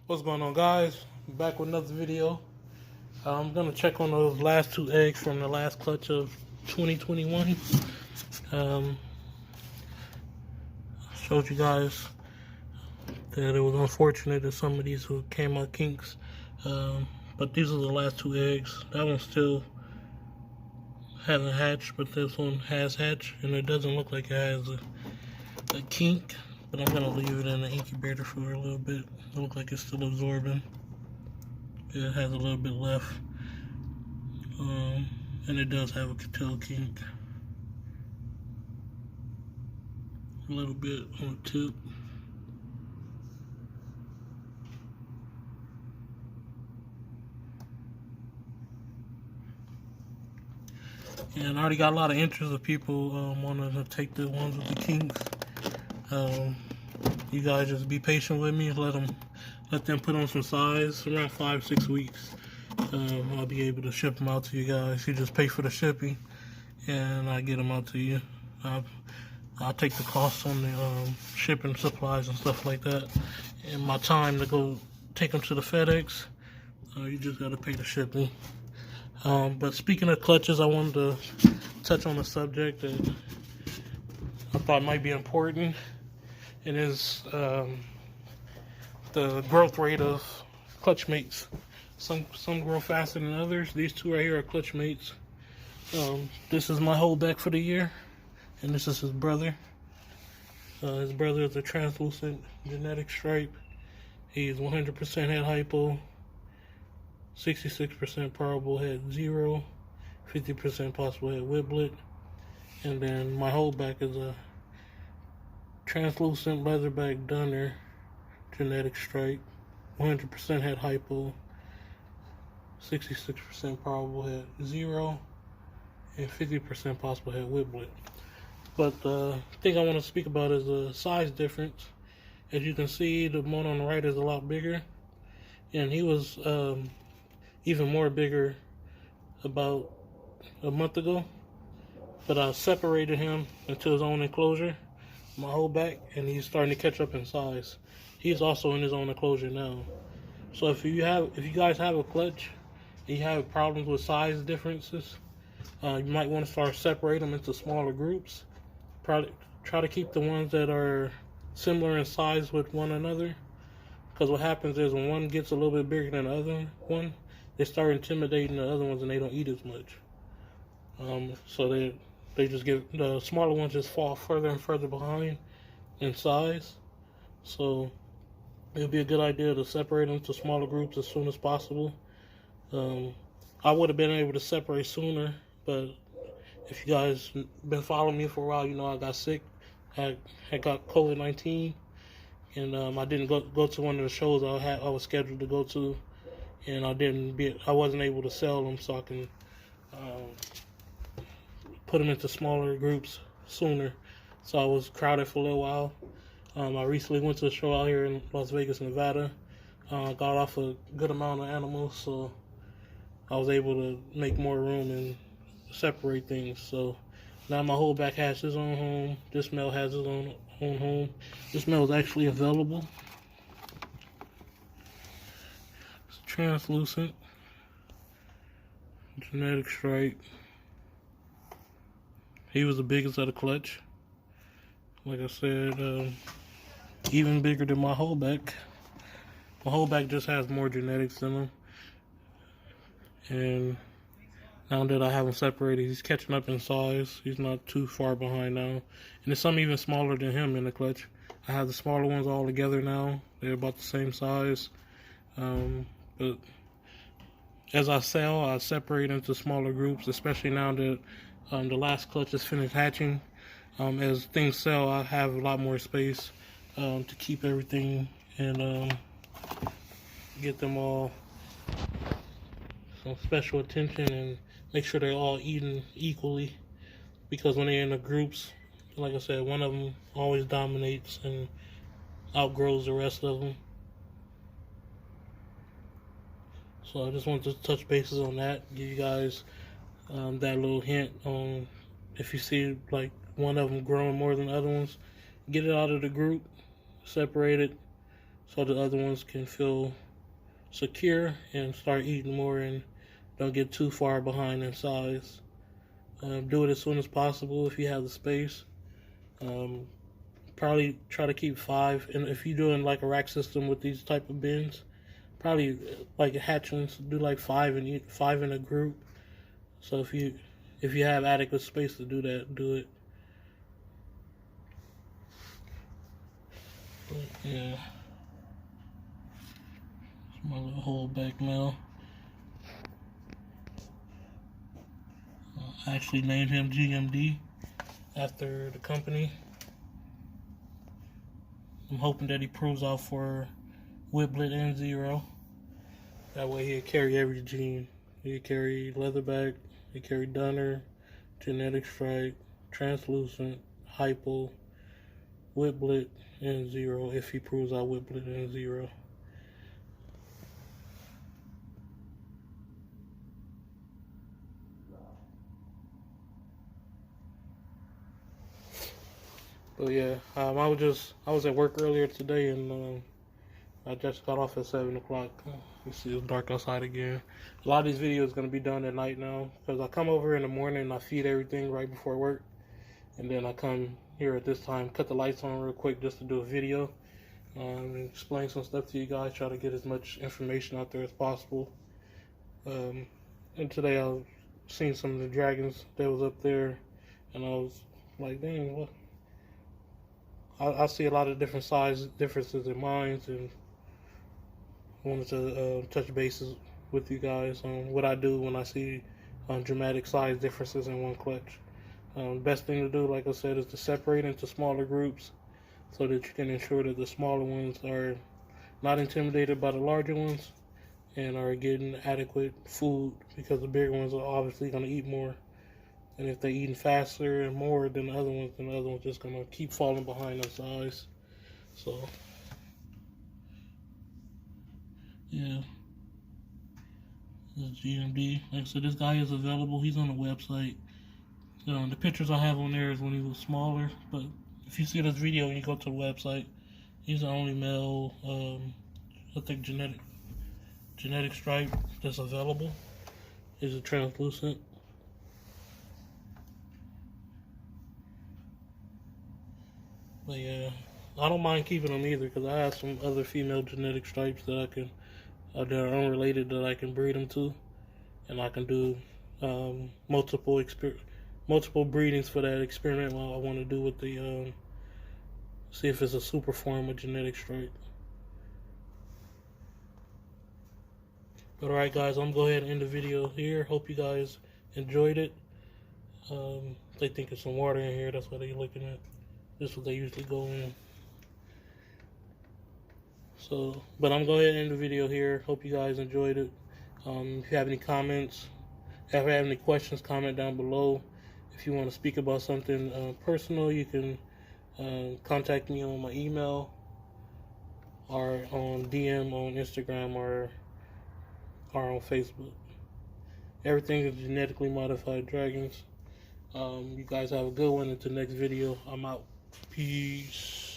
What's going on, guys? Back with another video. I'm gonna check on those last two eggs from the last clutch of 2021. Showed you guys that it was unfortunate that some of these came out kinks, but these are the last two eggs. That one still hasn't hatched, but this one has hatched, and it doesn't look like it has a kink. But I'm gonna leave it in the incubator for a little bit. It looks like it's still absorbing. It has a little bit left, and it does have a tail kink, a little bit on the tip. And I already got a lot of interest of people wanting to take the ones with the kinks. You guys just be patient with me. Let them put on some size. Around 5-6 weeks, I'll be able to ship them out to you guys. You just pay for the shipping, and I get them out to you. I'll take the cost on the shipping supplies and stuff like that, and my time to go take them to the FedEx. You just gotta pay the shipping. But speaking of clutches, I wanted to touch on a subject that I thought might be important. It is the growth rate of clutch mates. Some grow faster than others. These two right here are clutch mates. This is my holdback for the year, and this is his brother. His brother is a translucent genetic stripe. He's 100% head hypo, 66% probable head zero, 50% possible head whiblet, and then my holdback is a translucent leatherback dunner genetic stripe, 100% head hypo, 66% probable head zero, and 50% possible head whiblet. But the thing I want to speak about is the size difference. As you can see, the one on the right is a lot bigger, and he was even more bigger about a month ago. But I separated him into his own enclosure, my holdback, and he's starting to catch up in size. He's also in his own enclosure now. So if you guys have a clutch and you have problems with size differences, you might want to start separating them into smaller groups. Try to keep the ones that are similar in size with one another, because what happens is when one gets a little bit bigger than the other one, they start intimidating the other ones and they don't eat as much. So they just the smaller ones just fall further and further behind in size. So it would be a good idea to separate them to smaller groups as soon as possible. I would have been able to separate sooner, but if you guys been following me for a while, you know I got sick. I got COVID-19, and I didn't go to one of the shows I was scheduled to go to, and I wasn't able to sell them, so I can put them into smaller groups sooner. So I was crowded for a little while. I recently went to a show out here in Las Vegas, Nevada. Got off a good amount of animals, so I was able to make more room and separate things. So now my holdback has his own home. This male has his own home. This male is actually available. It's translucent, genetic stripe. He was the biggest of the clutch. Like I said, even bigger than my holdback. My holdback just has more genetics in him. And now that I have him separated, he's catching up in size. He's not too far behind now. And there's some even smaller than him in the clutch. I have the smaller ones all together now. They're about the same size. But as I sell, I separate into smaller groups, especially now that the last clutch is finished hatching. As things sell, I have a lot more space to keep everything and get them all some special attention and make sure they're all eating equally, because when they're in the groups, like I said, one of them always dominates and outgrows the rest of them. So I just wanted to touch bases on that, give you guys that little hint on if you see like one of them growing more than the other ones, get it out of the group, separate it, so the other ones can feel secure and start eating more and don't get too far behind in size. Do it as soon as possible if you have the space. Probably try to keep 5, and if you're doing like a rack system with these type of bins, probably like hatchlings, do like 5 and 5 in a group. So if you have adequate space to do that, do it. But yeah, it's my little whole back now. I actually named him G.M.D. after the company. I'm hoping that he proves out for Whiplet and Zero. That way he'll carry every gene. He'll carry Leatherback, he'll carry Dunner, Genetic Stripe, Translucent, Hypo, Whiplet, and Zero if he proves out Whiplet and Zero. But yeah, I was at work earlier today, and I just got off at 7 o'clock. You see, it's dark outside again. A lot of these videos are gonna be done at night now because I come over in the morning and I feed everything right before work, and then I come here at this time, cut the lights on real quick just to do a video, and explain some stuff to you guys. Try to get as much information out there as possible. And today I was seeing some of the dragons that was up there, and I was like, dang, what? I see a lot of different size differences in mines, and wanted to touch bases with you guys on what I do when I see dramatic size differences in one clutch. Best thing to do, like I said, is to separate into smaller groups so that you can ensure that the smaller ones are not intimidated by the larger ones and are getting adequate food, because the bigger ones are obviously going to eat more. And if they're eating faster and more than the other ones, then the other ones just gonna keep falling behind in size. So yeah, this is G.M.D. Like I said, this guy is available. He's on the website. The pictures I have on there is when he was smaller. But if you see this video and you go to the website, he's the only male, I think genetic stripe that's available. Is a translucent. But yeah, I don't mind keeping them either, because I have some other female genetic stripes that I can, that are unrelated, that I can breed them to, and I can do multiple breedings for that experiment. While I want to do with the see if it's a super form of genetic stripe. But alright guys, I'm gonna go ahead and end the video here. Hope you guys enjoyed it. They think there's some water in here, that's why they're looking at. This is what they usually go in. So, but I'm going to go ahead and end the video here. Hope you guys enjoyed it. If you have any comments, if you have any questions, comment down below. If you want to speak about something personal, you can contact me on my email or on DM on Instagram or on Facebook. Everything is genetically modified dragons. You guys have a good one. Until next video, I'm out. Peace.